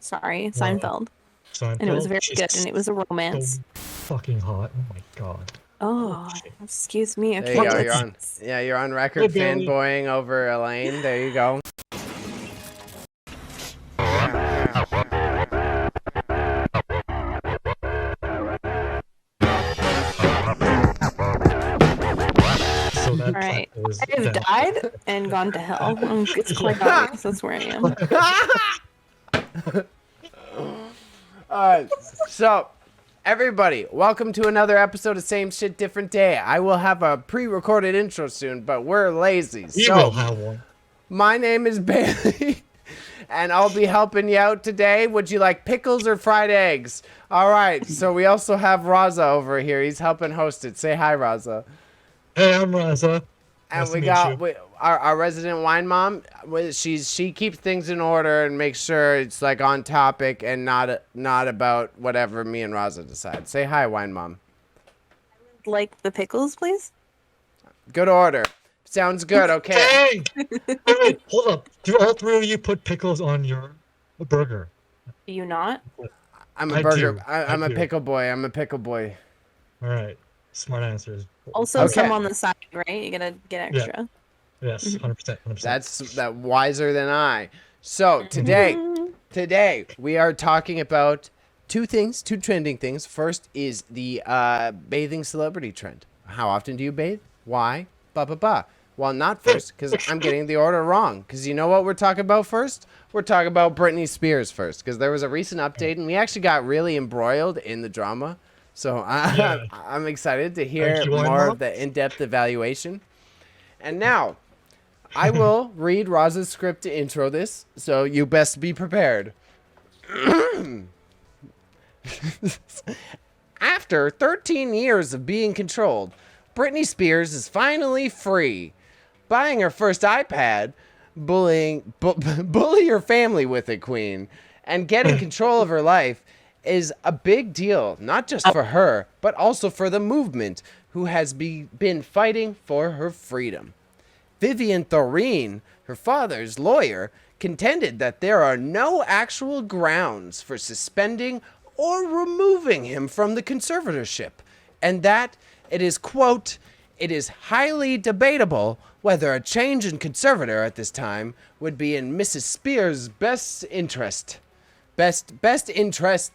Sorry, Wow. Seinfeld. Seinfeld. And it was very She's good, and it was a romance. so fucking hot. Oh my god. Oh, shit. excuse me. There you Okay, go. let's... You're on record Hey, Billy. fanboying over Elaine. There you go. So that Alright. was I have died and gone to hell. It's quite obvious. That's where I am. Alright, so everybody, welcome to another episode of Same Shit Different Day. I will have a pre-recorded intro soon, but we're lazy. We will have one. My name is Bailey, and I'll be helping you out today. Would you like pickles or fried eggs? Alright, so we also have Raza over here. He's helping host it. Say hi, Raza. Hey, I'm Raza. And Nice to we meet got you. our resident wine mom. She keeps things in order and makes sure it's like on topic and not about whatever me and Raza decide. Say hi, wine mom. Like the pickles, please? Good order. Sounds good. Okay. Hey! Wait, hold up. Do all three of you put pickles on your burger? Do you not? I'm a I burger. do. I'm I a do. pickle boy. I'm a pickle boy. All right. Smart answers. Also, Okay. some on the side, right? You gotta get extra. Yes, 100%. 100%. That's wiser than I. So today we are talking about two trending things. First is the bathing celebrity trend. How often do you bathe? Why? Well, not first, because I'm getting the order wrong. Because you know what we're talking about first? We're talking about Britney Spears first. Because there was a recent update, and we actually got really embroiled in the drama. So I'm excited to hear Thank you, Wine more Mom. of the in-depth evaluation. And now, I will read Raza's script to intro this, so you best be prepared. After 13 years of being controlled, Britney Spears is finally free. Buying her first iPad, bully her family with it, queen, and getting control of her life is a big deal, not just for her, but also for the movement who has been fighting for her freedom. Vivian Thoreen, her father's lawyer, contended that there are no actual grounds for suspending or removing him from the conservatorship, and that it is, quote, it is highly debatable whether a change in conservator at this time would be in Mrs. Spears' best interest. Best interests.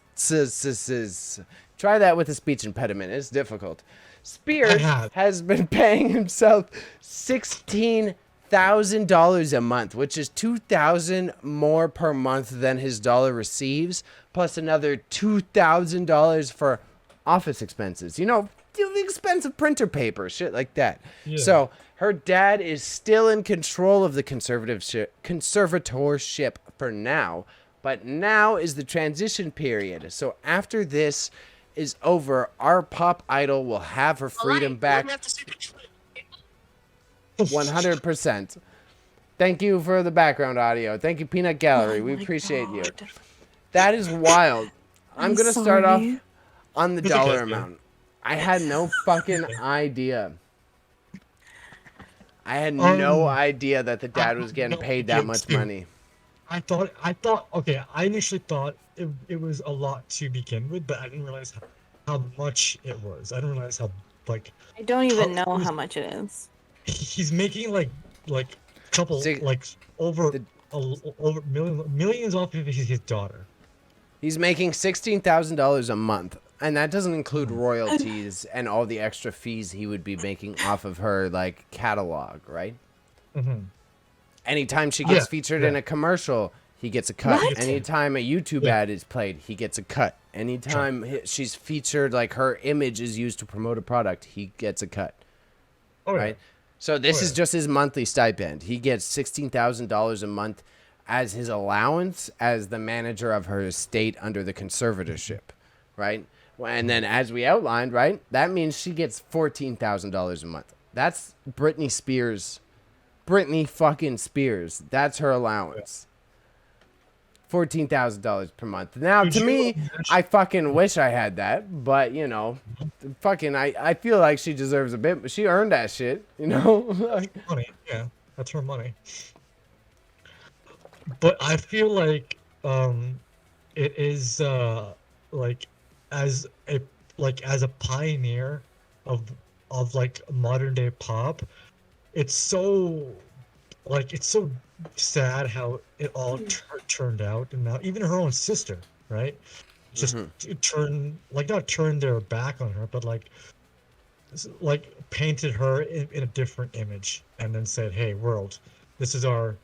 Try that with a speech impediment. It's difficult. Spears has been paying himself $16,000 a month, which is $2,000 more per month than his dollar receives, plus another $2,000 for office expenses. You know, expensive printer paper, shit like that. Yeah. So her dad is still in control of the conservatorship for now, but now is the transition period. So after this is over, our pop idol will have her freedom back. 100%. Thank you for the background audio. Thank you, Peanut Gallery. We appreciate you. That is wild. I'm going to start off on the dollar amount. I had no fucking idea. I had no idea that the dad was getting paid that much money. I thought, okay, I initially thought it was a lot to begin with, but I didn't realize how much it was. I didn't realize how, like... I don't even know how much it is. He's making, like couple, over millions off of his daughter. He's making $16,000 a month, and that doesn't include royalties and all the extra fees he would be making off of her, like, catalog, right? Mm-hmm. Anytime she gets featured in a commercial, he gets a cut. What? Anytime a YouTube ad is played, he gets a cut. Anytime she's featured, like her image is used to promote a product, he gets a cut. Right? So this is just his monthly stipend. He gets $16,000 a month as his allowance as the manager of her estate under the conservatorship, right? And then as we outlined, right, that means she gets $14,000 a month. That's Britney Spears. Britney fucking Spears. That's her allowance. $14,000 per month. Now, to me, I fucking wish I had that, but, you know, fucking, I feel like she deserves a bit, but she earned that shit, you know? Money, yeah, that's her money. But I feel like, it is like as a as a pioneer of like modern day pop, it's so it's so sad how it all turned out, and now even her own sister, right? Just turn not turn their back on her, but painted her in a different image, and then said, "Hey, world, this is our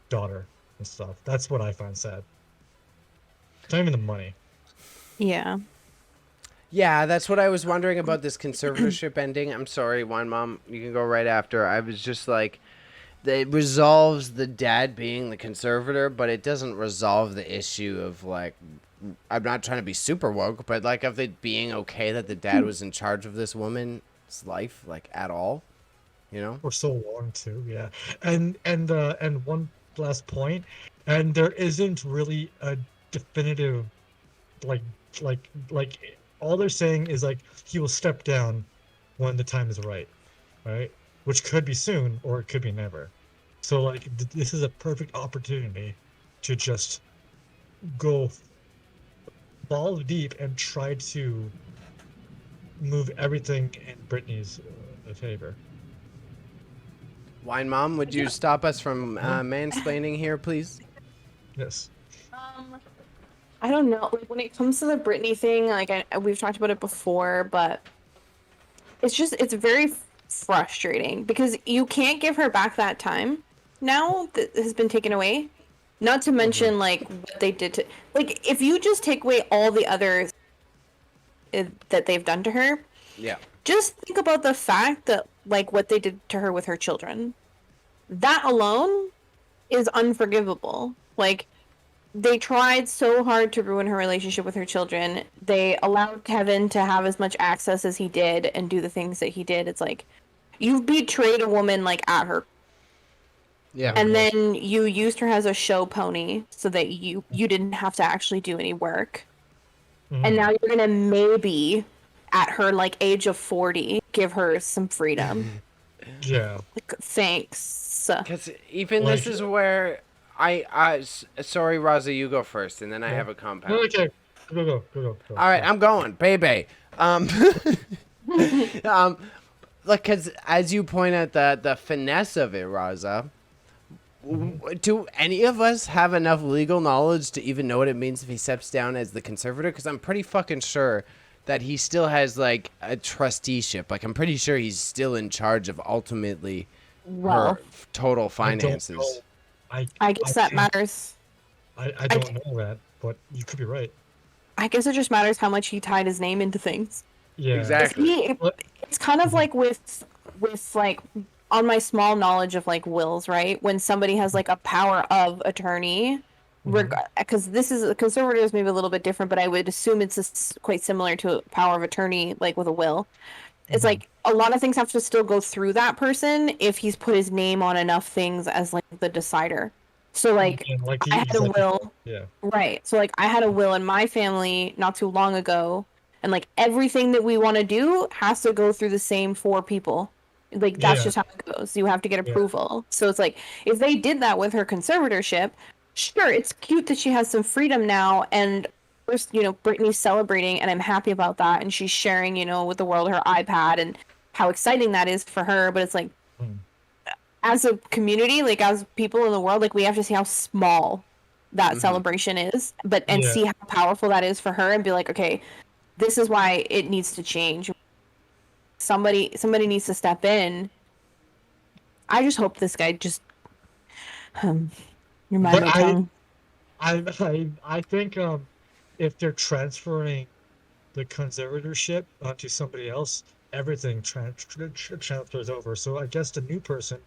daughter," and stuff. That's what I find sad. It's not even the money. Yeah. Yeah, that's what I was wondering about this conservatorship ending. I'm sorry, Wine Mom. You can go right after. I was just like, it resolves the dad being the conservator, but it doesn't resolve the issue of like, I'm not trying to be super woke, but like of it being okay that the dad was in charge of this woman's life, like at all, you know? For so long too, yeah. And one last point, and there isn't really a definitive like like all they're saying is like he will step down when the time is right, right? Which could be soon or it could be never. So like this is a perfect opportunity to just go balls deep and try to move everything in Britney's favor. Wine Mom, would you stop us from mansplaining here, please? Yes. I don't know. Like when it comes to the Britney thing, like we've talked about it before, but it's very frustrating because you can't give her back that time now that has been taken away. Not to mention like what they did to, like, if you just take away all the other that they've done to her, Yeah. just think about the fact that like what they did to her with her children. That alone is unforgivable. Like, they tried so hard to ruin her relationship with her children. They allowed Kevin to have as much access as he did and do the things that he did. It's like, you've betrayed a woman like at her. Yeah. And then you used her as a show pony so that you didn't have to actually do any work. And now you're gonna maybe at her like age of 40 give her some freedom. Yeah. Like, thanks. Because even Like- this is where sorry, Raza, you go first, and then I have a compound. No, okay. Go. All right, I'm going, baby. Like, because as you point at the finesse of it, Raza, do any of us have enough legal knowledge to even know what it means if he steps down as the conservator? Because I'm pretty fucking sure that he still has like a trusteeship. Like, I'm pretty sure he's still in charge of ultimately Well, her total I don't finances. know. I guess that can't- matters. I don't know that, but you could be right. I guess it just matters how much he tied his name into things. Yeah. Exactly. It's kind of like with like, on my small knowledge of like wills, right? When somebody has like a power of attorney, because this is a conservative is maybe a little bit different, but I would assume it's quite similar to a power of attorney, like with a will. It's like a lot of things have to still go through that person if he's put his name on enough things as like the decider. So like, And like I had a will. Yeah. Right. So like I had a will in my family not too long ago, and like everything that we want to do has to go through the same 4 people. Like that's Yeah. just how it goes. You have to get approval. So it's like, if they did that with her conservatorship, sure, it's cute that she has some freedom now, and first, Britney's celebrating, and I'm happy about that, and she's sharing, with the world her iPad and how exciting that is for her. But it's like, as a community, like as people in the world, like we have to see how small that celebration is, and see how powerful that is for her, and be like, okay, this is why it needs to change. Somebody needs to step in. I just hope this guy just remind But my tongue. I think if they're transferring the conservatorship onto somebody else, everything transfers over. So I guess the new person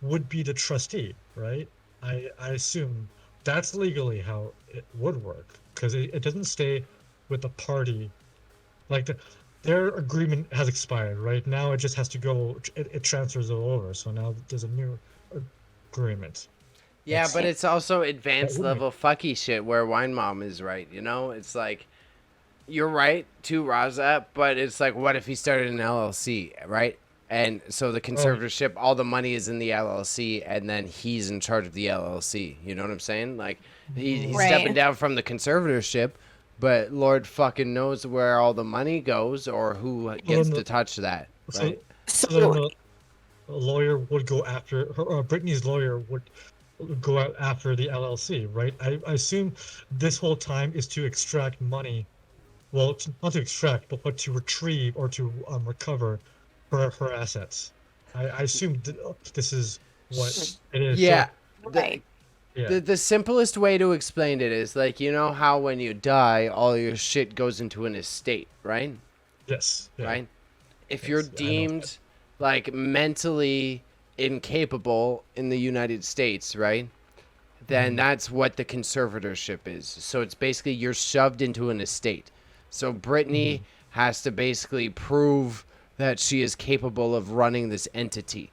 would be the trustee, right? I assume that's legally how it would work, because it doesn't stay with the party. Like their agreement has expired, right? Now it just has to go. It transfers over. So now there's a new agreement. Yeah, but it's also advanced That would level fucky shit where Wine Mom is right, It's like, you're right too, Raza, but it's like, what if he started an LLC, right? And so the conservatorship, all the money is in the LLC, and then he's in charge of the LLC. You know what I'm saying? Like, he's Right. stepping down from the conservatorship, but Lord fucking knows where all the money goes or who gets to touch that, right? So then a lawyer would go after Britney's lawyer would go out after the LLC, right? I assume this whole time is to extract money. Well, not to extract, but to retrieve or to recover her assets. I assume this is what it is. Yeah. Right. The simplest way to explain it is like, you know how when you die, all your shit goes into an estate, right? Yes. Yeah. Right? If you're Yes, I know deemed like mentally incapable in the United States, right? Then that's what the conservatorship is. So it's basically you're shoved into an estate. So Britney has to basically prove that she is capable of running this entity.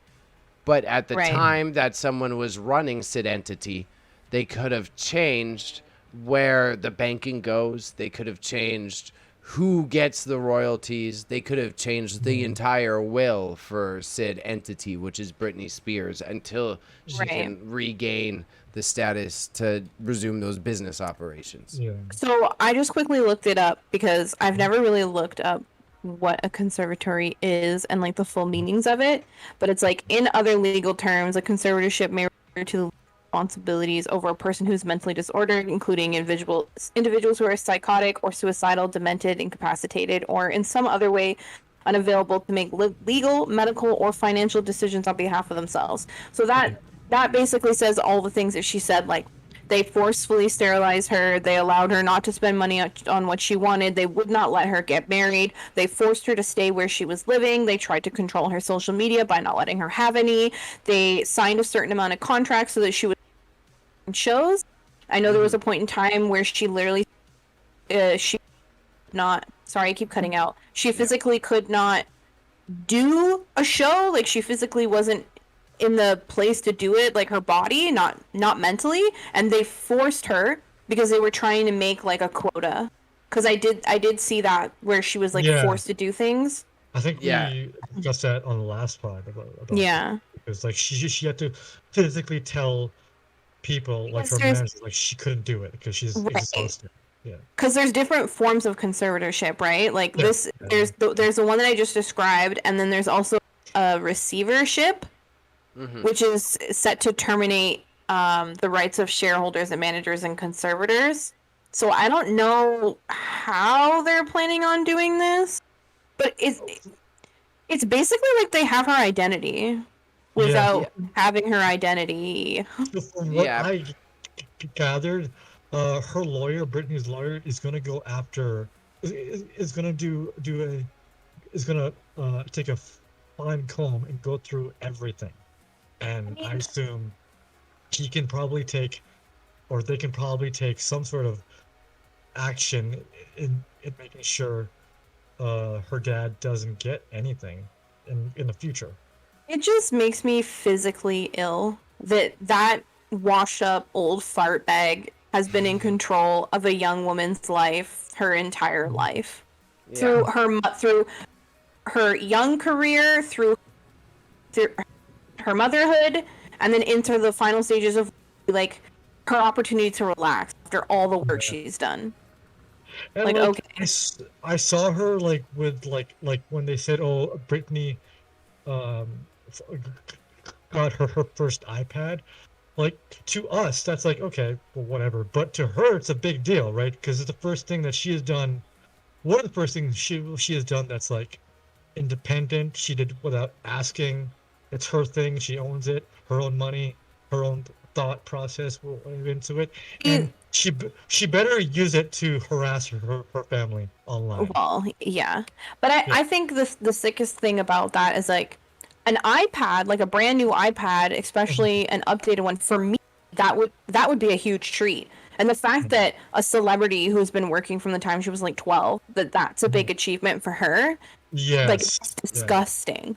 But at the Right. time that someone was running said entity, they could have changed where the banking goes. They could have changed who gets the royalties. They could have changed the entire will for said entity, which is Britney Spears, until she Right. can regain the status to resume those business operations. Yeah. So I just quickly looked it up because I've never really looked up what a conservatory is and like the full meanings of it. But it's like in other legal terms, a conservatorship may refer to the responsibilities over a person who's mentally disordered, including individuals who are psychotic or suicidal, demented, incapacitated, or in some other way unavailable to make legal, medical, or financial decisions on behalf of themselves. So that basically says all the things that she said, like they forcefully sterilized her. They allowed her not to spend money on what she wanted. They would not let her get married. They forced her to stay where she was living. They tried to control her social media by not letting her have any. They signed a certain amount of contracts so that she would shows. I know there was a point in time where she literally, she not. Sorry, I keep cutting out. She physically could not do a show. Like she physically wasn't in the place to do it, like her body, not mentally, and they forced her because they were trying to make like a quota. Because I did see that where she was like forced to do things. I think Yeah. we discussed that on the last pod about Yeah. because like she had to physically tell people like her manager like she couldn't do it because she's exhausted. Yeah. Because there's different forms of conservatorship, right? Like Yeah. this, there's the one that I just described, and then there's also a receivership, which is set to terminate the rights of shareholders and managers and conservators. So I don't know how they're planning on doing this, but it's basically like they have her identity without having her identity. So from what I gathered, her lawyer, Britney's lawyer, is gonna go after, is gonna is gonna take a fine comb and go through everything, and I assume he can probably take, or they can probably take some sort of action in making sure her dad doesn't get anything in the future. It just makes me physically ill that washed up old fart bag has been in control of a young woman's life her entire life. Through her young career, through her motherhood, and then into the final stages of like her opportunity to relax after all the work she's done. And Like, okay. I saw her like with like when they said, oh, Britney got her first iPad. Like to us, that's like, okay, well, whatever. But to her, it's a big deal, right? Because it's the first thing that she has done. One of the first things she has done that's like independent. She did without asking. It's her thing. She owns it. Her own money. Her own thought process will into it. And she better use it to harass her family online. Well, yeah. But I think the sickest thing about that is like an iPad, like a brand new iPad, especially an updated one, for me, that would be a huge treat. And the fact that a celebrity who's been working from the time she was like 12, that's a big achievement for her. Yes. Like, it's disgusting.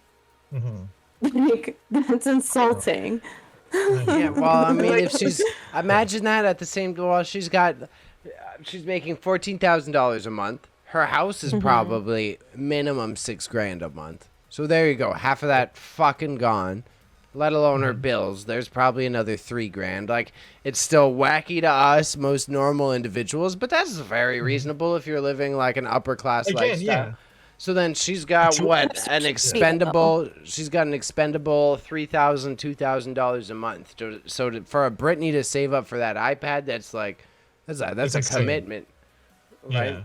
Mm-hmm. Like, that's insulting. Yeah, well, I mean, if she's imagine that at the same she's making $14,000 a month. Her house is probably minimum $6,000 a month. So there you go. Half of that fucking gone. Let alone her bills. There's probably another $3,000. Like, it's still wacky to us, most normal individuals, but that's very reasonable if you're living like an upper class Again, lifestyle. yeah. So then she's got So- what? An Yeah. expendable. She's got an expendable $3,000, $2,000 a month. For a Britney to save up for that iPad, that's It's a insane. commitment, right? Yeah.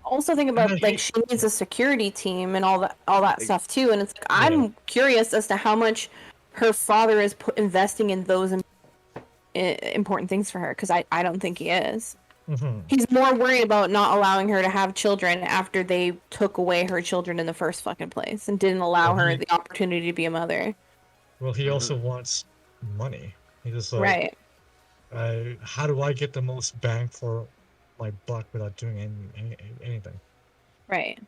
Also think then about like she needs a security team and all that stuff too. And it's like I'm curious as to how much her father is investing in those important things for her, because I don't think he is. Mhm. He's more worried about not allowing her to have children after they took away her children in the first fucking place and didn't allow her the opportunity to be a mother. Well, he also wants money. He's just like, Right. how do I get the most bang for my buck without doing anything? Right.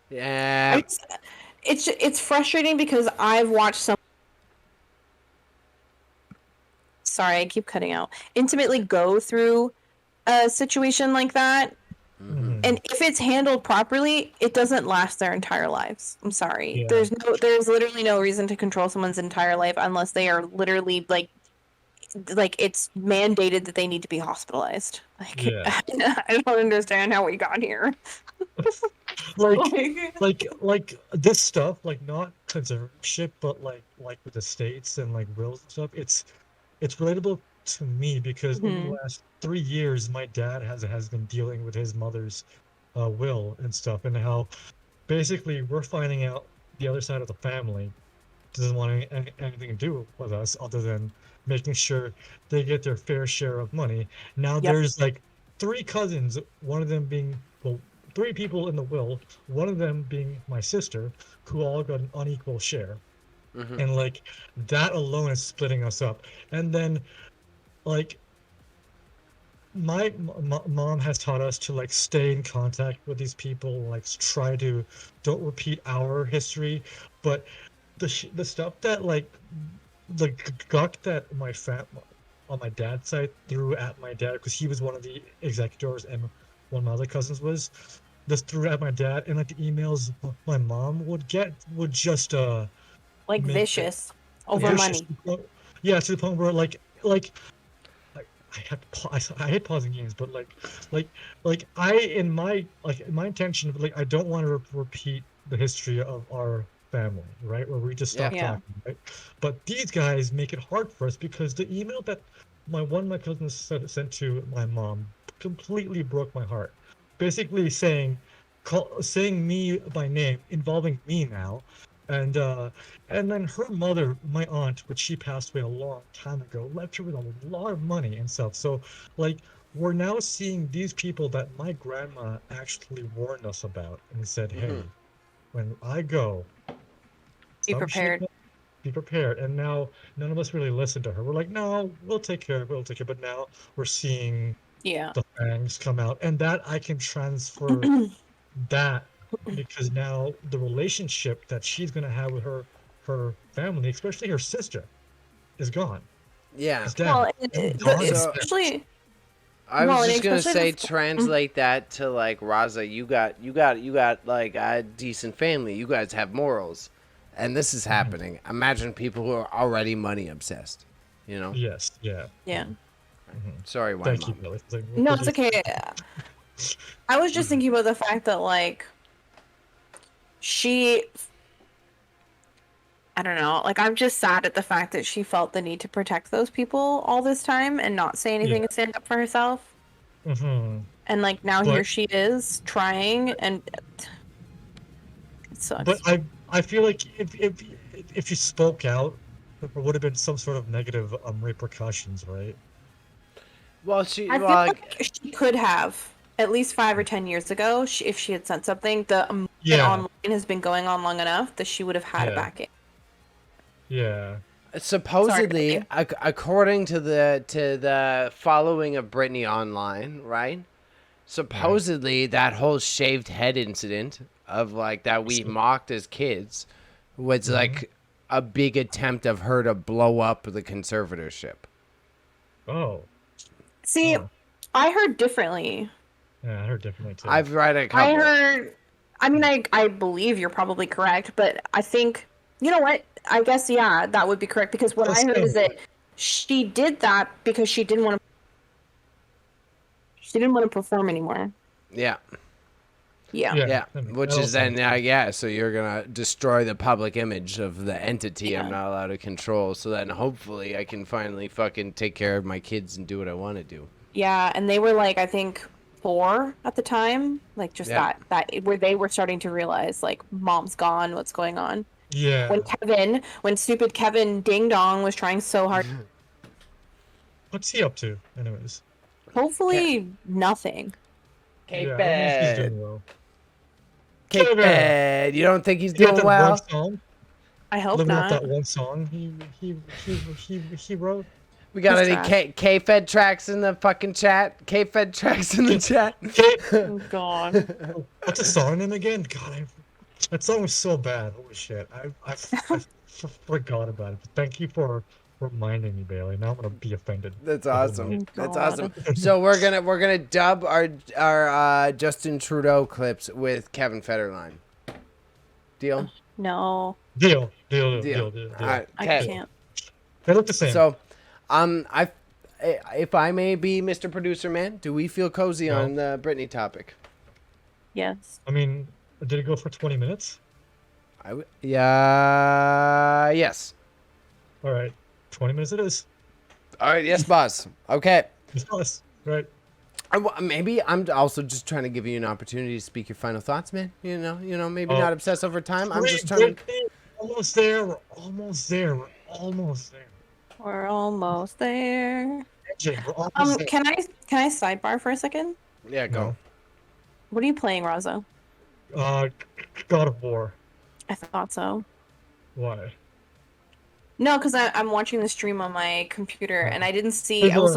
Yeah. It's frustrating because I've watched some. Sorry, I keep cutting out. Intimately go through a situation like that, Mhm. and if it's handled properly, it doesn't last their entire lives. I'm sorry. Yeah. There's literally no reason to control someone's entire life unless they are literally like it's mandated that they need to be hospitalized. Like, Yeah. I don't understand how we got here. like this stuff, like not conservatorship, but like with the states and like wills and stuff. It's relatable to me because over the Mhm. last 3 years, my dad has been dealing with his mother's will and stuff, and how basically we're finding out the other side of the family doesn't want anything to do with us other than making sure they get their fair share of money. Now Yep. there's like three cousins, one of them being, well, three people in the will, one of them being my sister, who all got an unequal share. And like that alone is splitting us up. And then like my mom has taught us to like stay in contact with these people, like try to don't repeat our history, but the stuff that like the guck that on my dad's side threw at my dad, because he was one of the executors and one of my other cousins was, just threw at my dad, and like the emails my mom would get would just Like make vicious over vicious. money. Yeah, to the point where like I had I hate pausing games, but like I in my intention, like I don't want to repeat the history of our family, right? Where we just stop Yeah. talking, right? But these guys make it hard for us because the email that my cousin sent to my mom completely broke my heart. Basically saying me by name, involving me now, and uh and then her mother, my aunt, which she passed away a long time ago, left her with a lot of money and stuff. So, like, we're now seeing these people that my grandma actually warned us about and said, hey, when I go, Be some shit, prepared. be prepared. And now none of us really listened to her. We're like, no, we'll take care of it, we'll take care. But now we're seeing Yeah. the fangs come out, and that I can transfer that because now the relationship that she's gonna have with her family, especially her sister, is gone. Yeah. His dad, Well, and gone is So- fast. especially I Well, was and just gonna especially say, translate that to like Raza. You got like a decent family. You guys have morals, and this is happening. Imagine people who are already money obsessed. You know. Yes, yeah. yeah. Sorry, why Thank you, mom? Billy. It's like, No, what it's do you- okay. I was just thinking about the fact that like she I don't know, like I'm just sad at the fact that she felt the need to protect those people all this time and not say anything Yeah. and stand up for herself. Mhm. And like now But- here she is trying, and it sucks. But I feel like if you spoke out, there would have been some sort of negative repercussions, right? Well, I feel like she could have at least 5 or 10 years ago, if she had said something. The Yeah. online has been going on long enough that she would have had it Yeah. back in. Yeah. supposedly, Sorry. according to the following of Britney online, right? Supposedly, that whole shaved head incident of like that we mocked as kids was like a big attempt of her to blow up the conservatorship. Oh. See, Huh. I heard differently. Yeah, I heard differently too. I've read a couple. I heard I mean, I believe you're probably correct, but I think, you know what? I guess, yeah, that would be correct, because what I heard is that she did that because she didn't want to perform anymore. Yeah. Yeah. Yeah, I mean, which that is also then, makes sense. yeah, so you're going to destroy the public image of the entity I'm Yeah. not allowed to control. So then hopefully I can finally fucking take care of my kids and do what I want to do. Yeah, and they were like, I think 4 at the time, like just Yeah. that where they were starting to realize like mom's gone, what's going on. Yeah. When stupid Kevin Ding Dong was trying so hard, What's he up to, anyways? hopefully nothing. Cape Yeah, I don't know if he's Bed. doing well. Cape Kevin! Bed. You don't think he's He got doing that well? one song. I hope Living up not. that one song he wrote. We got He's any trash. K-Fed tracks in the fucking chat? K-Fed tracks in the chat? Oh God. What's the song name again? God, that song was so bad. Holy shit! I forgot about it. But thank you for reminding me, Bailey. Now I'm gonna be offended. That's the whole awesome. night. That's God. awesome. So we're gonna dub our Justin Trudeau clips with Kevin Federline. Deal? No, Deal. All right. I Okay. can't. They look the same. So, if I may be Mr. Producer Man, do we feel cozy No. on the Britney topic? Yes. I mean, did it go for 20 minutes? Yeah. Yes. All right, 20 minutes it is. All right. Yes, boss. Okay. It's us, right? Maybe I'm also just trying to give you an opportunity to speak your final thoughts, man. You know, maybe not obsess over time. I'm just trying to. Almost there. We're almost there. We're almost there. We're almost there. AJ, we're almost there. Can I sidebar for a second? Yeah, go. What are you playing, Raza? God of War. I thought so. Why? No, because I'm watching the stream on my computer and I didn't see. I was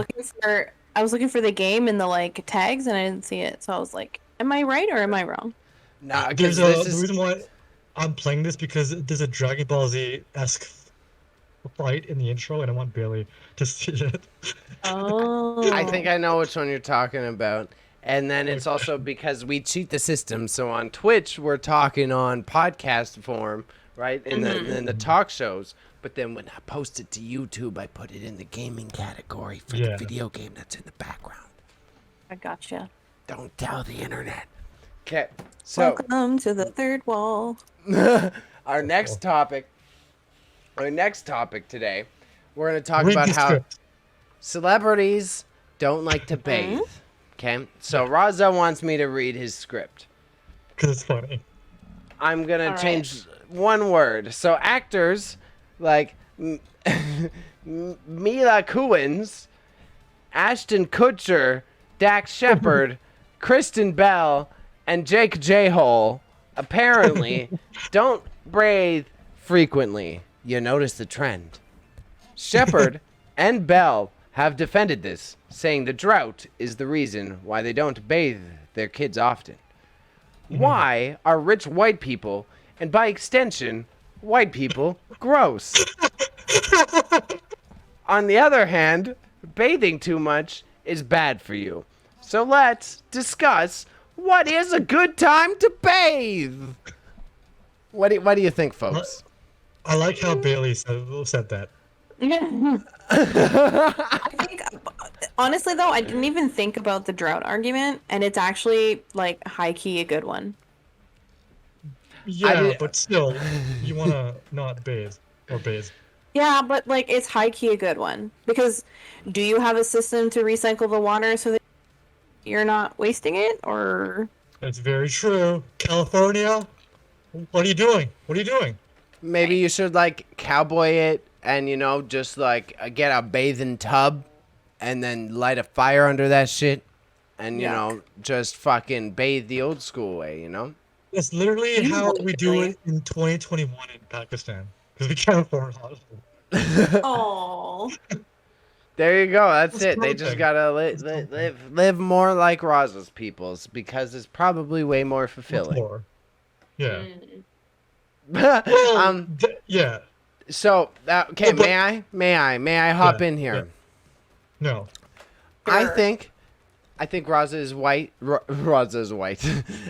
looking for the game in the like tags and I didn't see it. So I was like, "Am I right or am I wrong?" Nah, There's because the reason why I'm playing this because there's a Dragon Ball Z-esque fight in the intro, and I want Bailey to see it. Oh. I think I know which one you're talking about. And then it's also because we cheat the system. So on Twitch, we're talking on podcast form, right? In the talk shows. But then when I post it to YouTube, I put it in the gaming category for the video game that's in the background. I gotcha. Don't tell the internet. Okay. So Welcome to the third wall. our next topic today, we're going to talk Read about the how script. celebrities don't like to bathe. Okay, so Raza wants me to read his script. Because it's funny. I'm gonna All right. change one word. So actors like Mila Kunis, Ashton Kutcher, Dax Shepard, Kristen Bell, and Jake J-Hole apparently don't bathe frequently. You notice the trend. Shepard and Bell have defended this, saying the drought is the reason why they don't bathe their kids often. Why are rich white people, and by extension, white people, gross? On the other hand, bathing too much is bad for you. So let's discuss what is a good time to bathe. What do you think, folks? I like how Bailey said that. I think, honestly, though, I didn't even think about the drought argument, and it's actually like high key a good one. Yeah, but still, you want to not bathe or bathe. Yeah, but like it's high key a good one because do you have a system to recycle the water so that you're not wasting it, or? That's very true. California, what are you doing? What are you doing? Maybe you should like cowboy it and, you know, just like get a bathing tub and then light a fire under that shit and, you know, just fucking bathe the old school way, you know? That's literally how we do it in 2021 in Pakistan because we can't afford hot. Oh. There you go. That's it. They perfect. just gotta live more like Raza's peoples because it's probably way more fulfilling. More. Yeah. Mm. Yeah. So okay, Yeah, but- may I hop Yeah, in here? yeah. No. I Sure. think I think Raza is white. Raza is white.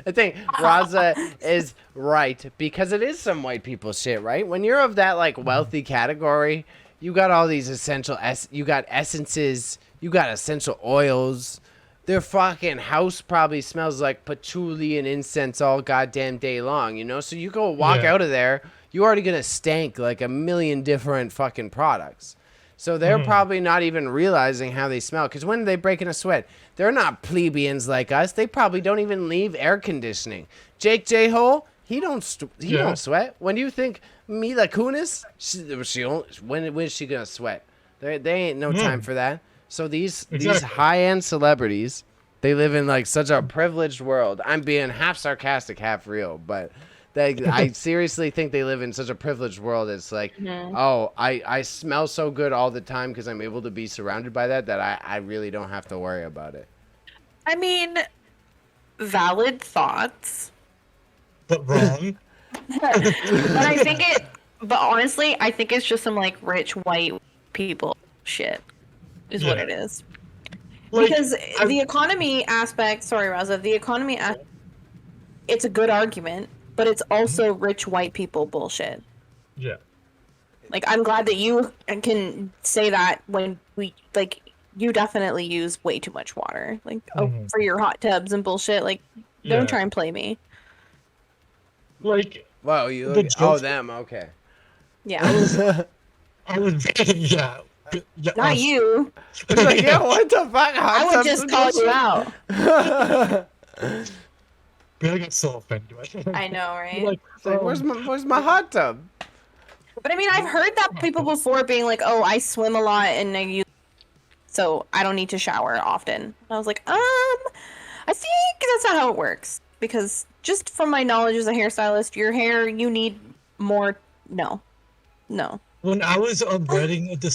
I think Raza is right because it is some white people shit, right? When you're of that like wealthy category, you got all these essential you got essences, you got essential oils. Their fucking house probably smells like patchouli and incense all goddamn day long, you know? So you go walk Yeah. out of there, you're already gonna stank like a million different fucking products. So they're probably not even realizing how they smell. Because when they break in a sweat, they're not plebeians like us. They probably don't even leave air conditioning. Jake J. Hole, he don't sweat. When you think Mila Kunis, when is she gonna sweat? They ain't no time for that. So these high end celebrities, they live in like such a privileged world. I'm being half sarcastic, half real, but I seriously think they live in such a privileged world. It's like, oh, I smell so good all the time because I'm able to be surrounded by that I really don't have to worry about it. I mean, valid thoughts. But wrong. But honestly, I think it's just some like rich white people shit is what Yeah. it is. Like, Because the economy aspect, sorry, Raza, the economy it's a good argument, but it's also rich white people bullshit. yeah. Like, I'm glad that you can say that when you definitely use way too much water. Like, for your hot tubs and bullshit. Like, don't try and play me. Like, Well, them, okay. Yeah. I was yeah. Not you. It's like, yo, what the fuck? I would just call you out. But I got so offended. I know, right? Like, It's like, where's my hot tub? But I mean, I've heard that people before being like, "Oh, I swim a lot and so I don't need to shower often." And I was like, I think that's not how it works. Because just from my knowledge as a hairstylist, your hair, you need more. No. when I was reading the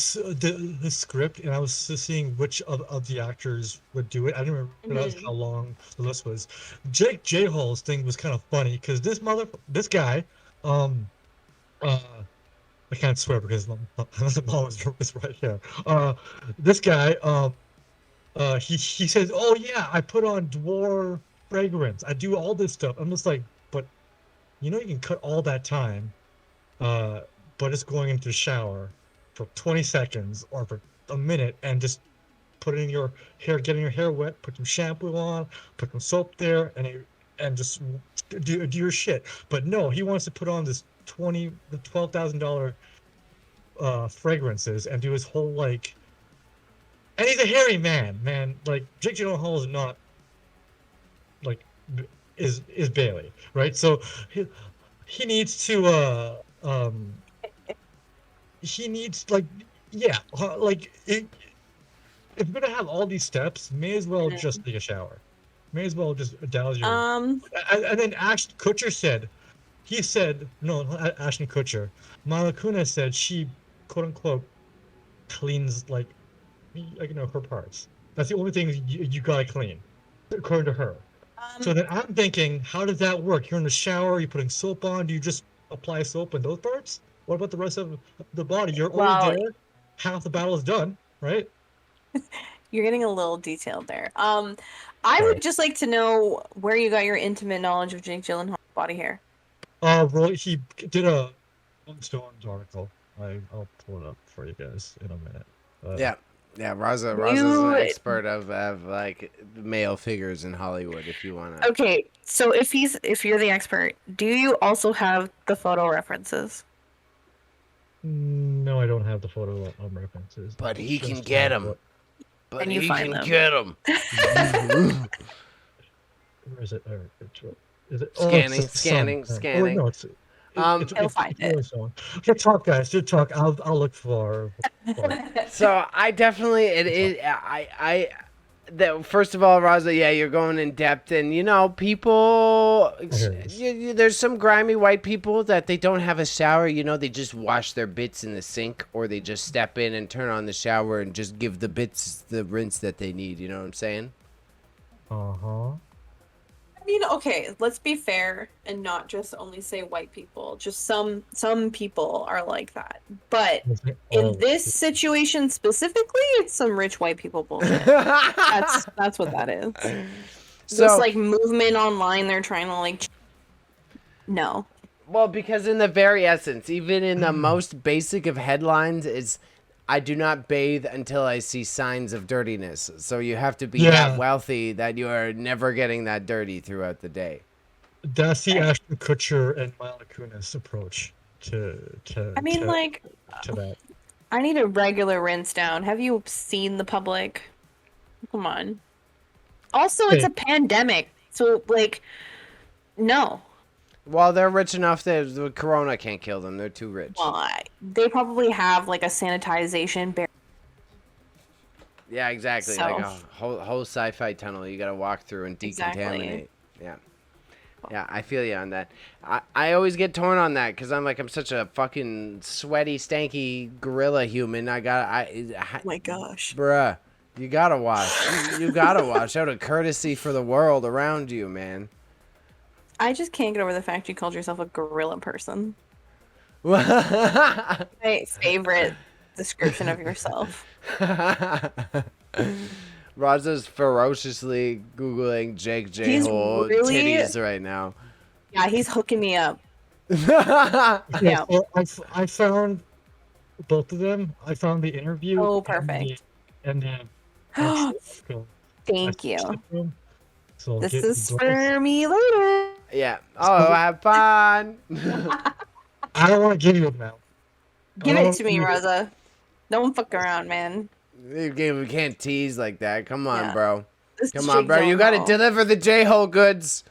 script and I was seeing which of the actors would do it, I didn't realize how long the list was. Jake J. Hall's thing was kind of funny because this guy, I can't swear because my mom is right here. This guy, he says, "Oh yeah, I put on Dwar fragrance. I do all this stuff." I'm just like, but you can cut all that time, but it's going into the shower for 20 seconds or for a minute and just put it in your hair, getting your hair wet, put some shampoo on, put some soap there, and just do your shit. But no, he wants to put on this $12,000 fragrances and do his whole like. And he's a hairy man. Like Jake Gyllenhaal is not like is Bailey, right? So he needs to he needs like if you're gonna have all these steps, may as well just take a shower. May as well just douse your. And then Ashton Kutcher said, no, not Ashton Kutcher. Mila Kunis said she quote unquote cleans like her parts. That's the only thing you gotta clean, according to her. So then I'm thinking, how does that work? You're in the shower, you're putting soap on. Do you just apply soap in those parts? What about the rest of the body? You're only there. Half the battle is done, right? You're getting a little detailed there. I would just like to know where you got your intimate knowledge of Jake Gyllenhaal's body hair. Roy, he did a Stone's article. I'll pull it up for you guys in a minute. Yeah, Raza's an expert of like male figures in Hollywood. If you want to. Okay, so if you're the expert, do you also have the photo references? No, I don't have the photo references. But he can get them. And you find them. Get them. Where is it? Is it? Scanning. Oh, no, he'll find it. Good talk, guys. Good talk. I'll look for it. So I definitely first of all, Raza, yeah, you're going in depth, and people. There's some grimy white people that they don't have a shower. They just wash their bits in the sink, or they just step in and turn on the shower and just give the bits the rinse that they need. You know what I'm saying? mean, okay, let's be fair and not just only say white people. Just some people are like that. But in this situation specifically, it's some rich white people bullshit. That's what that is. This So, like movement online, they're trying to like no. well, because in the very essence, even in the most basic of headlines, it's I do not bathe until I see signs of dirtiness. So you have to be that wealthy that you are never getting that dirty throughout the day. That's the Ashton Kutcher and Mila Kunis approach to I mean, like, that. I need a regular rinse down. Have you seen the public? Come on. Also, it's a pandemic, so like, no. Well, they're rich enough that the corona can't kill them. They're too rich. Well, they probably have like a sanitization barrier. Yeah, exactly. So. Like a whole sci-fi tunnel you got to walk through and decontaminate. Exactly. Yeah. Yeah, I feel you on that. I always get torn on that because I'm such a fucking sweaty, stanky gorilla human. Oh my gosh. Bruh, you gotta wash. You gotta wash out of courtesy for the world around you, man. I just can't get over the fact you called yourself a gorilla person. My favorite description of yourself. Raza's ferociously Googling Jake J-hole titties right now. Yeah, he's hooking me up. Yeah. So I found both of them. I found the interview. Oh, perfect. And then Thank you. So this is for me later. Yeah. Oh, have fun. I don't want to give you them now. Give it to me, Raza. Don't fuck around, man. We can't tease like that. Come on, bro. Come on, bro. You got to deliver the J-hole goods.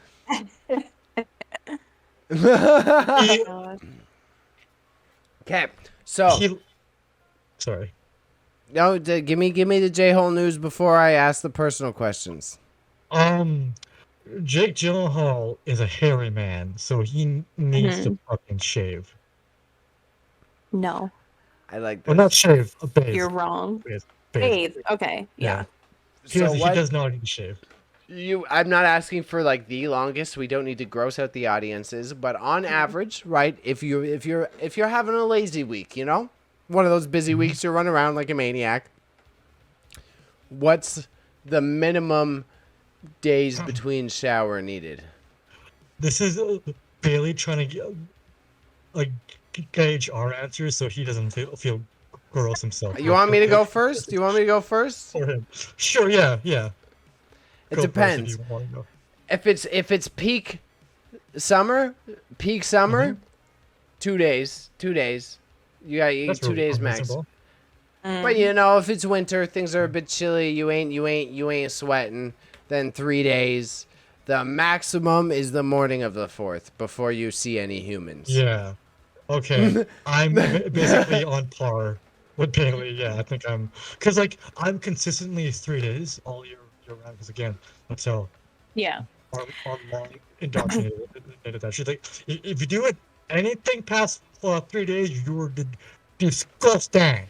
Okay. So. Sorry. No, give me the J-hole news before I ask the personal questions. Jake Gyllenhaal is a hairy man, so he needs to fucking shave. No. I like that. Well, not shave, a bathe. You're wrong. Bathe. Okay. Yeah. He does not need to shave. I'm not asking for like the longest. We don't need to gross out the audiences, but on average, right? If you're having a lazy week, you know, one of those busy weeks you run around like a maniac. What's the minimum days between shower needed? This is Bailey trying to gauge our answers so he doesn't feel gross himself. You want me to go first? Sure. Yeah. It depends. If it's peak summer, 2 days. You got 2 days max. But you know, if it's winter, things are a bit chilly. You ain't sweating. Then 3 days. The maximum is the morning of the 4th before you see any humans. Yeah. Okay. I'm basically on par with Bailey. Yeah, I think because I'm consistently 3 days all year round. Because again, that's how. Yeah. Our mom indoctrinated that. She's like, if you do it anything past 3 days, you're disgusting.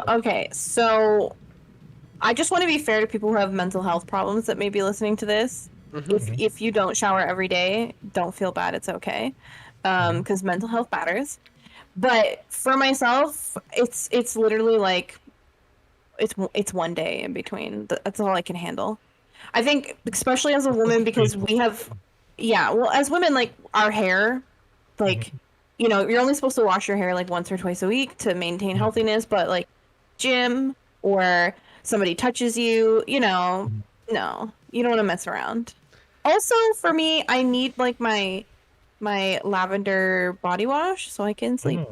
Okay, so I just want to be fair to people who have mental health problems that may be listening to this. If you don't shower every day, don't feel bad. It's okay, because mental health matters. But for myself, it's literally like it's 1 day in between. That's all I can handle. I think, especially as a woman, because we have, as women, like our hair, like. You know, you're only supposed to wash your hair like once or twice a week to maintain healthiness, but like gym or somebody touches you, you know, no, you don't want to mess around. Also, for me, I need like my lavender body wash so I can sleep.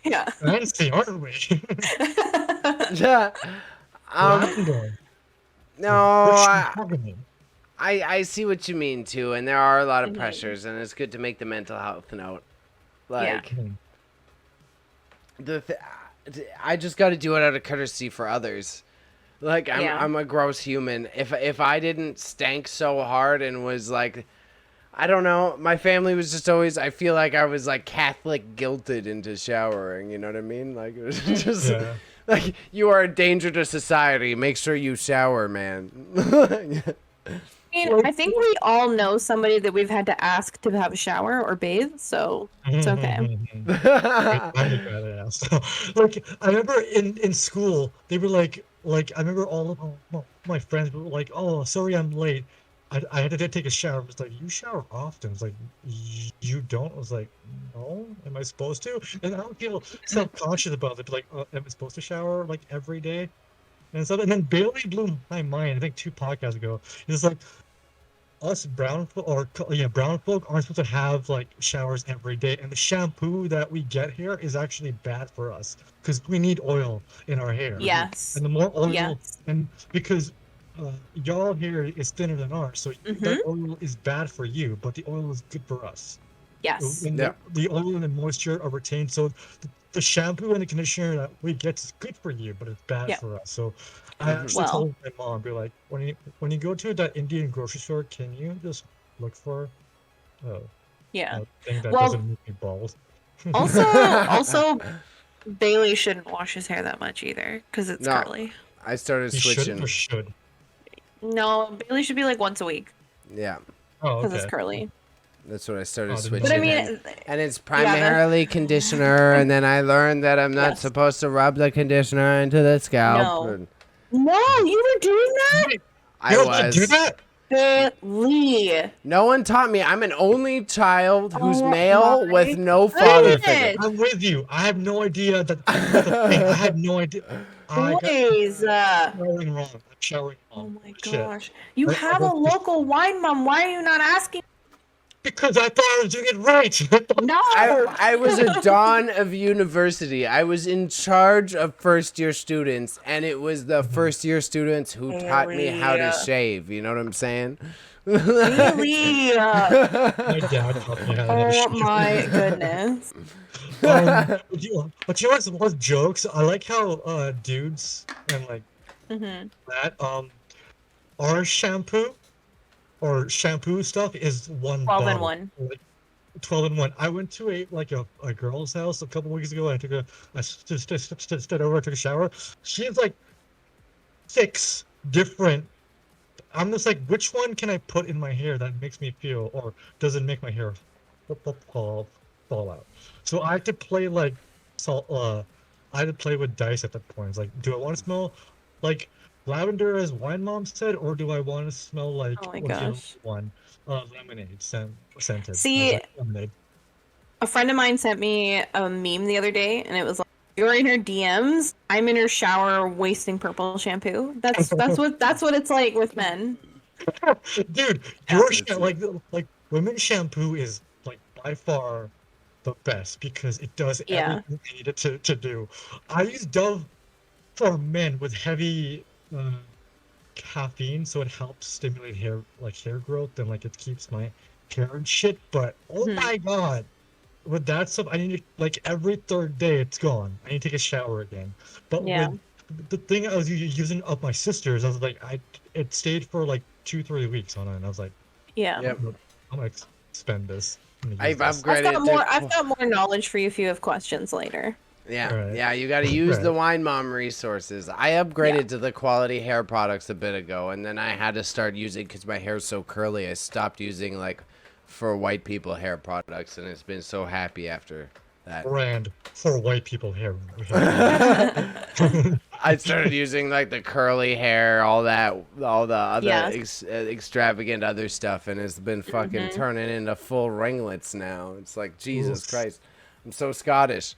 Yeah. Fancy, aren't we? Yeah. No, I see what you mean too, and there are a lot of pressures, and it's good to make the mental health note. Like, I just got to do it out of courtesy for others. Like, I'm a gross human. If I didn't stank so hard and was like, I don't know, my family was just always. I feel like I was like Catholic guilted into showering. You know what I mean? Like, it was just Like, you are a danger to society. Make sure you shower, man. I mean, I think we all know somebody that we've had to ask to have a shower or bathe, so it's okay. I'm the guy that asked. Like, I remember in school, they were like I remember all of my friends were like, "Oh, sorry, I'm late. I had to take a shower." I was like, "You shower often?" It's like, "You don't?" I was like, "No, am I supposed to?" And I don't feel self-conscious about it. Like, am I supposed to shower like every day? And so, and then Bailey blew my mind. I think 2 podcasts ago. It's like, us brown folk brown folk aren't supposed to have like showers every day, and the shampoo that we get here is actually bad for us because we need oil in our hair. Yes. And the more oil, Yes. and because y'all hair is thinner than ours, so that oil is bad for you, but the oil is good for us. Yes. And Yeah. the oil and the moisture are retained, so the shampoo and the conditioner that we get is good for you, but it's bad Yeah. for us. So I actually Well, told my mom, be like, when you go to that Indian grocery store, can you just look for yeah. a thing that Well, doesn't make me bald? also, Bailey shouldn't wash his hair that much either, because it's No. curly. I started You switching. should or should. No, Bailey should be like once a week, Yeah. Oh, because okay. it's curly. That's what I started Oh, didn't switching. But I know mean, and it's yeah, primarily conditioner, and then I learned that I'm not Yes. supposed to rub the conditioner into the scalp. No. and no, you were doing that? Wait, I you don't do was. that? Bailey. No one taught me. I'm an only child who's Oh male my with no father figure. goodness. I'm with you. I have no idea that's a thing. I had no idea. I got Boys. showering wrong. I'm showering Oh wrong. my Shit. gosh. You I have a went to- local wine mom. Why are you not asking? because I thought I was doing it right. No. I was a dawn of university. I was in charge of first year students, and it was the first year students who taught me how to Bailey. shave. You know what I'm saying? Bailey. My dad taught me how to Oh shave. my goodness. But you know what's jokes? I like how dudes and like Mm-hmm. that our shampoo or shampoo stuff is one 12 and bottle. 1. Like 12 and 1. I went to a girl's house a couple weeks ago. I stood over, I took a shower. She has like 6 different. I'm just like, which one can I put in my hair that makes me feel, or doesn't make my hair fall out? So I had to play like salt. I had to play with dice at that point. It's like, do I want to smell like lavender, as Wine Mom said, or do I want to smell like Oh my what's the other gosh. one? Lemonade scented. I was See, like, lemonade. a friend of mine sent me a meme the other day, and it was like, "You're in her DMs. I'm in her shower, wasting purple shampoo." That's what it's like with men. Dude, Yeah. your like women's shampoo is like by far the best because it does Yeah. everything I need it to do. I use Dove for men with heavy caffeine, so it helps stimulate hair growth, and like it keeps my hair and shit. But oh Mhm. my god, with that stuff, I need to like every third day it's gone. I need to take a shower again. But Yeah. with the thing I was using of my sister's, I was like, it stayed for like 2-3 weeks on it, and I was like, Yeah. Yep. I'm gonna spend this. I'm gonna use I've this. upgraded. I've got more knowledge for you if you have questions later. Yeah, Right. yeah, you got to use the Right. Wine Mom resources. I upgraded to the quality hair products a bit ago, and then I had to start using, because my hair's so curly, I stopped using, like, for white people hair products, and it's been so happy after that. Brand for white people hair. I started using, like, the curly hair, all the other Yes. extravagant other stuff, and it's been fucking turning into full ringlets now. It's like, Jesus Oof. Christ. I'm so Scottish.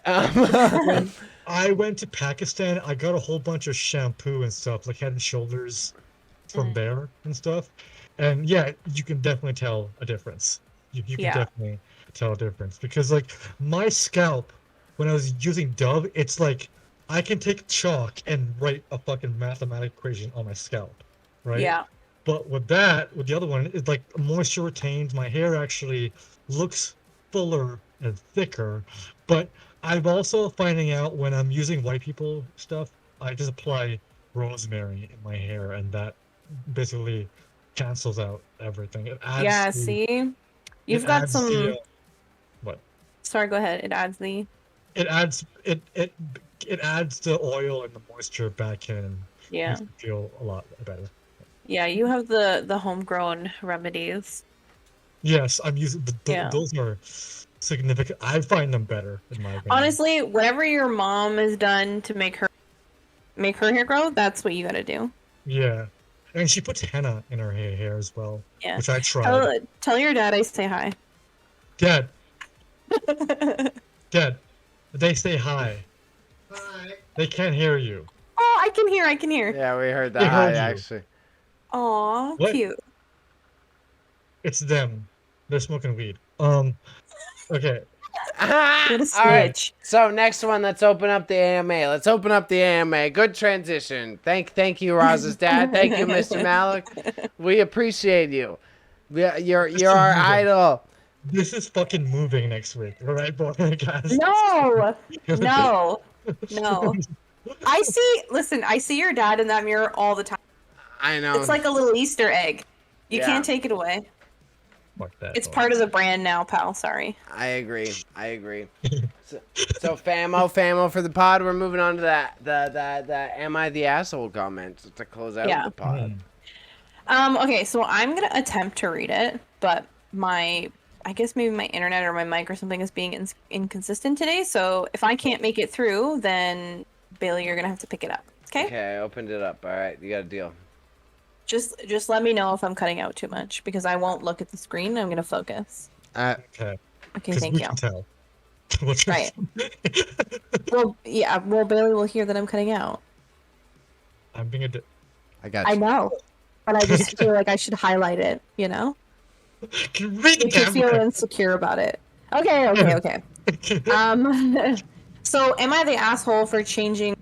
When I went to Pakistan, I got a whole bunch of shampoo and stuff, like Head and Shoulders from there and stuff. And yeah, you can definitely tell a difference. You can Yeah. definitely tell a difference because like my scalp, when I was using Dove, it's like I can take chalk and write a fucking mathematical equation on my scalp, right? Yeah. But with the other one, it's like moisture retains. My hair actually looks fuller and thicker. But I'm also finding out when I'm using white people stuff, I just apply rosemary in my hair, and that basically cancels out everything. It adds Yeah, the, see? it You've got adds the, some what? Sorry, go ahead. It adds the it adds the oil and the moisture back in. Yeah. Makes me feel a lot better. Yeah, you have the homegrown remedies. Yes, I'm using Yeah. those are significant. I find them better in my opinion. Honestly, whatever your mom has done to make her hair grow, that's what you gotta do. Yeah, and she puts henna in her hair as well, Yeah. which I tried. Tell your dad I say hi. Dad, Dad, they say hi. They can't hear you. Oh, I can hear. Yeah, we heard They that. heard Hi, you. actually. Aw, What? cute. It's them. They're smoking weed. Okay. What a All right. snitch. So next one, let's open up the AMA. Let's open up the AMA. Good transition. Thank you, Raza's dad. Thank you, Mr. Malik. We appreciate you. You're our idol. This is fucking moving next week, all right, guys? No, no, no. I see your dad in that mirror all the time. I know. It's like a little Easter egg. You Yeah. can't take it away. Fuck that. It's part of the brand now, pal. Sorry. I agree. So famo for the pod. We're moving on to the am I the asshole comment to close out the pod. Okay, so I'm gonna attempt to read it, but I guess maybe my internet or my mic or something is being inconsistent today. So if I can't make it through, then Bailey, you're gonna have to pick it up. Okay? Okay, I opened it up. All right, you got a deal. Just let me know if I'm cutting out too much because I won't look at the screen. I'm gonna focus. Okay. Okay, 'Cause thank we you. can tell. What's your- Right. Well, yeah. Well, Bailey will hear that I'm cutting out. I'm being a. I got I you. know, but I just feel like I should highlight it. You know, Can you read the make you feel camera? insecure about it. Okay. So am I the asshole for changing?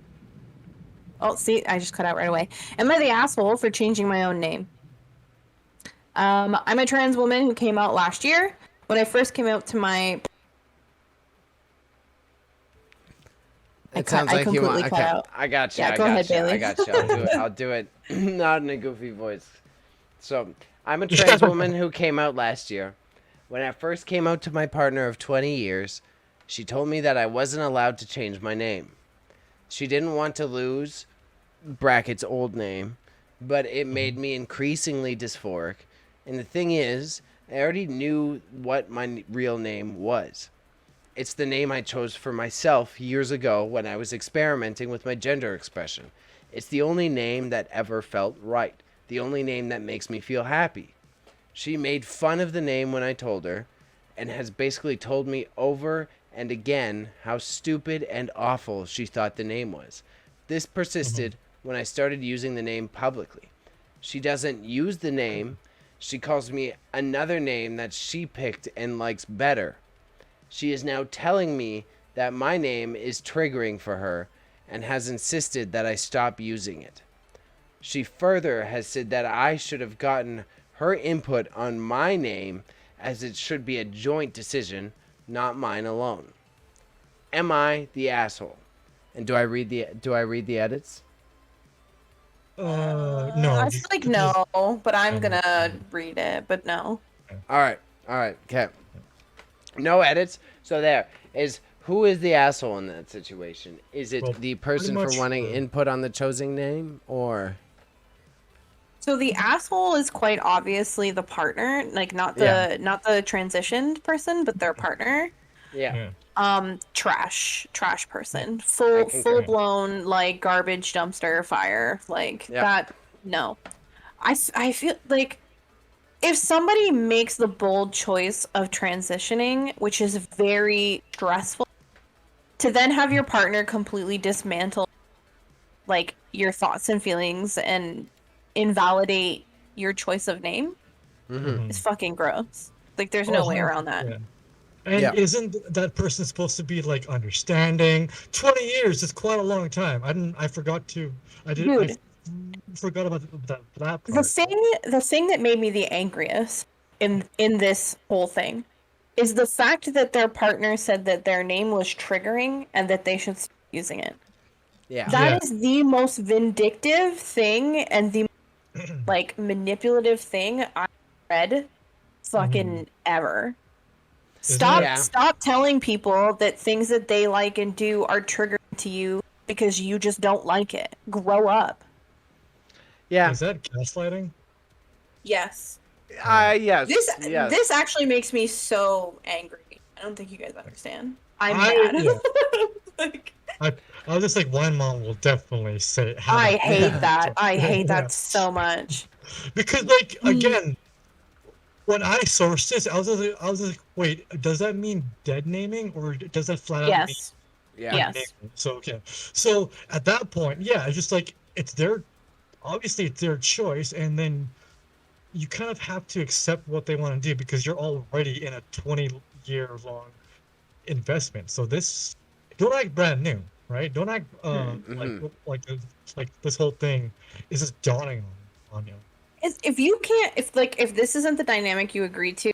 Oh, see, I just cut out right away. Am I the asshole for changing my own name? I'm a trans woman who came out last year. When I first came out to my, It sounds like you want. completely cut Okay, out. I got you. Yeah, I go got ahead, you. Bailey. I got you. I'll do it. Not in a goofy voice. So, I'm a trans woman who came out last year. When I first came out to my partner of 20 years, she told me that I wasn't allowed to change my name. She didn't want to lose brackets old name, but it made me increasingly dysphoric. And the thing is, I already knew what my real name was. It's the name I chose for myself years ago when I was experimenting with my gender expression. It's the only name that ever felt right. The only name that makes me feel happy. She made fun of the name when I told her, and has basically told me over and again how stupid and awful she thought the name was. This persisted when I started using the name publicly. She doesn't use the name. She calls me another name that she picked and likes better. She is now telling me that my name is triggering for her and has insisted that I stop using it. She further has said that I should have gotten her input on my name, as it should be a joint decision, not mine alone. Am I the asshole? And do I read the edits? No. I feel like no, but I'm gonna read it. But no. All right. Okay. No edits. So there is. Who is the asshole in that situation? Is it Well, the person for pretty much wanting the- input on the chosen name, or? So the asshole is quite obviously the partner, like not the transitioned person, but their partner. Yeah. Trash person, I full concur. blown like garbage dumpster fire, like Yeah. that. No, I feel like if somebody makes the bold choice of transitioning, which is very stressful, to then have your partner completely dismantle like your thoughts and feelings and invalidate your choice of name is fucking gross. Like there's no way around that. Yeah. And isn't that person supposed to be like understanding? 20 years is quite a long time. I forgot about that part. The thing that made me the angriest in this whole thing is the fact that their partner said that their name was triggering and that they should stop using it. Yeah. That is the most vindictive thing and the like manipulative thing I read fucking ever. Stop telling people that things that they like and do are triggering to you because you just don't like it. Grow up. Yeah. Is that gaslighting? Yes. Yes. This actually makes me so angry. I don't think you guys understand. I'm I- mad. yeah. Like, I was just like, one mom will definitely say. I hate Yeah. that. I hate Yeah. that so much. Because, like, again, when I sourced this, I was like, wait, does that mean dead naming, or does that flat out mean Yes. Yeah. Yes. naming? So okay, so at that point, yeah, it's just like it's their obviously it's their choice, and then you kind of have to accept what they want to do because you're already in a 20-year long investment. So this don't act brand new, right? Don't act like this whole thing is just dawning on you. If you can't, if this isn't the dynamic you agree to,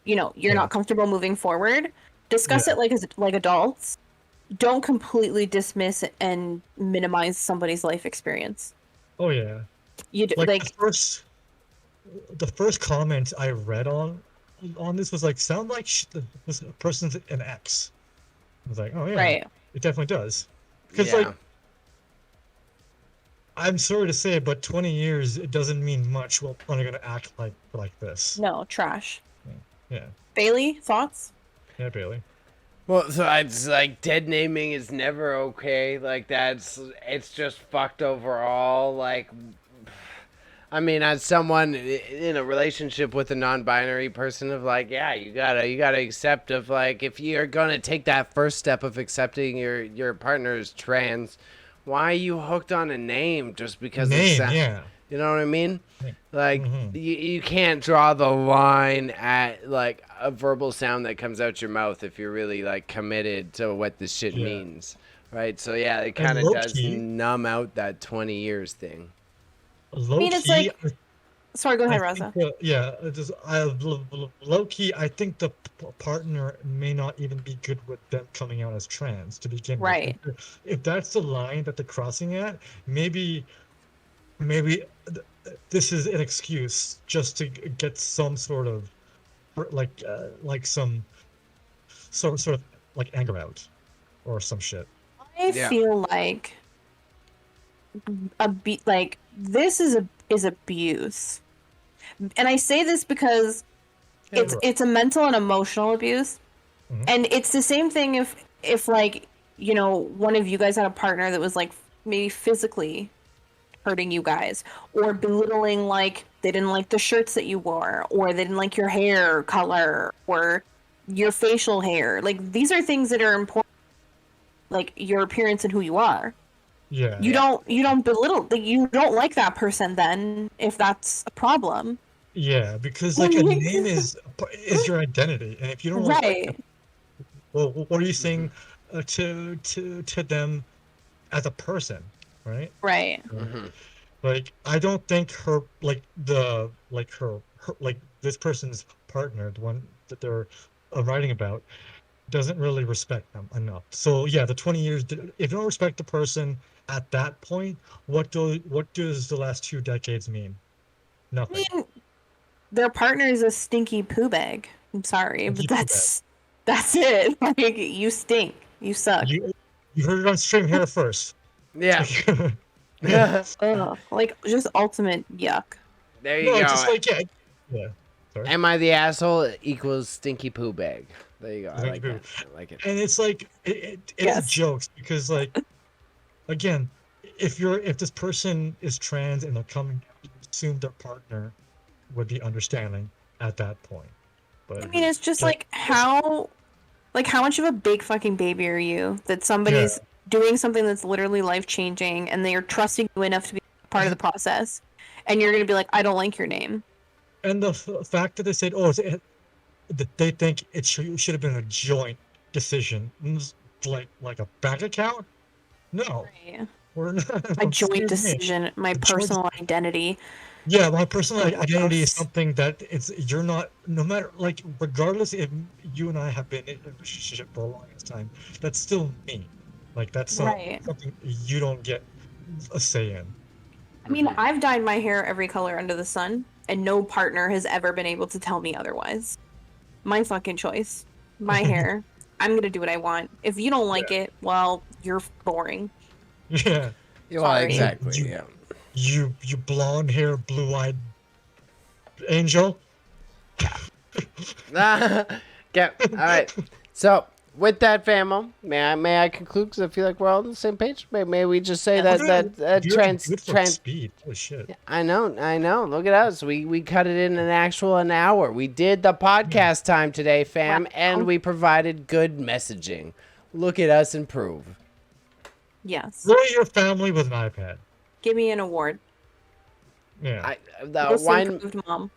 you're Yeah. not comfortable moving forward, discuss Yeah. it like adults. Don't completely dismiss and minimize somebody's life experience. Oh yeah. You do, Like like the first comment I read on this was like, sound like this person's an ex. I was like, oh yeah, right. it definitely does. Because Yeah. like, I'm sorry to say, but 20 years it doesn't mean much. Well, when you're gonna act like this. No, trash. Yeah, Bailey, thoughts? yeah, Bailey. Well, so it's like dead naming is never okay. Like it's just fucked overall. Like, I mean, as someone in a relationship with a non-binary person, of like, yeah, you gotta accept of like, if you're gonna take that first step of accepting your partner's trans, why are you hooked on a name just because Name, it's yeah. you know what I mean? Yeah. Like, Mhm. you can't draw the line at, like, a verbal sound that comes out your mouth if you're really, like, committed to what this shit Yeah. means. Right? So, yeah, it And kind of does low-key- numb out that 20 years thing. Low mean, it's key, like- Sorry, go ahead, Raza. low key. I think the partner may not even be good with them coming out as trans to begin Right. with. If that's the line that they're crossing at, maybe this is an excuse just to get some sort of some sort of like anger out or some shit. I Yeah. feel like this is abuse. And I say this because Yeah, it's a mental and emotional abuse. Mhm. And it's the same thing if like, one of you guys had a partner that was like maybe physically hurting you guys or belittling, like they didn't like the shirts that you wore or they didn't like your hair color or your facial hair. Like these are things that are important, like your appearance and who you are. Yeah. You don't belittle, like, you don't like that person then if that's a problem. Yeah, because like a name is your identity, and if you don't like Right. it, well, what are you saying to them as a person, right? Right. Like I don't think her like this person's partner, the one that they're writing about, doesn't really respect them enough. So yeah, the 20 years. If you don't respect the person at that point, what does the last 2 decades mean? I Nothing. mean, their partner is a stinky poo bag. I'm sorry, Stinky but poo that's it. Like, you stink. You suck. You heard it on stream here first. Yeah. Ugh. Like, just ultimate yuck. There you No, go. just like yeah. Sorry. Am I the asshole equals stinky poo bag. There you go. I Stinky like poo. that. I like it. And it's like it is Yes. jokes because like again, if this person is trans and they're coming, you assume their partner would be understanding at that point. But I mean, it's just like how much of a big fucking baby are you that somebody's doing something that's literally life changing and they are trusting you enough to be part of the process, and you're gonna be like, I don't like your name. and the fact that they said, oh, that they think it should have been a joint decision, like a bank account. No, Right. we're not. A joint Excuse me. decision, my joint personal identity. Yeah, my personal identity is gross. something that you're not, no matter, like, regardless if you and I have been in a relationship for a long time, that's still me. Like, that's Right. something you don't get a say in. I mean, I've dyed my hair every color under the sun, and no partner has ever been able to tell me otherwise. my fucking choice, my hair. I'm gonna do what I want. If you don't like it, well, you're boring. Yeah. Well, Sorry. exactly. You- Yeah. You blonde hair, blue eyed angel. Okay. All right. So with that, famo, may I conclude? Because I feel like we're all on the same page. May we just say Yeah. that You're good for speed. Holy shit. I know. Look at us. We cut it in an hour. We did the podcast time today, fam, Wow. and we provided good messaging. Look at us improve. Yes. Rate your family with an iPad. Give me an award. Yeah. The Most wine. improved mom.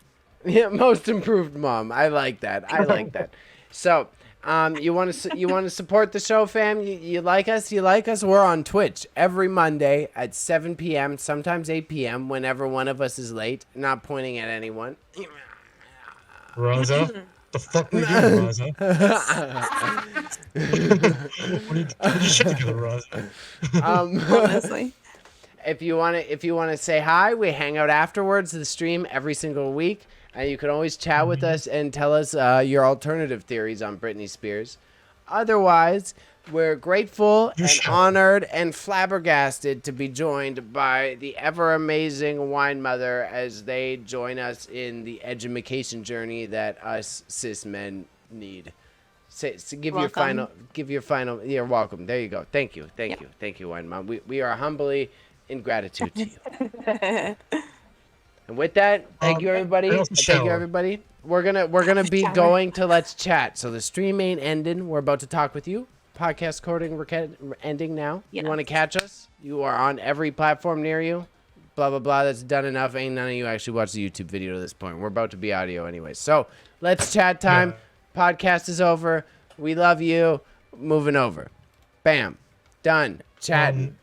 Yeah, most improved mom. I like that. So, you want to support the show, fam? You like us? We're on Twitch every Monday at 7 p.m., sometimes 8 p.m. whenever one of us is late. Not pointing at anyone. Raza? The fuck we do, Raza? What are you shit together, Raza? Honestly. If you want to say hi, we hang out afterwards of the stream every single week. And you can always chat with us and tell us your alternative theories on Britney Spears. Otherwise, we're grateful and honored and flabbergasted to be joined by the ever amazing Wine Mother as they join us in the edumacation journey that us cis men need. Give your final. You're welcome. There you go. Thank you, Wine Mom. We are humbly in gratitude to you. And with that, thank you everybody. We're gonna be going to Let's Chat. So the stream ain't ending. We're about to talk with you. Podcast recording ending now. Yes. You want to catch us? You are on every platform near you. Blah blah blah. That's done enough. Ain't none of you actually watched the YouTube video to this point. We're about to be audio anyway. So Let's Chat time. Yeah. Podcast is over. We love you. Moving over. Bam. Done. Chatting.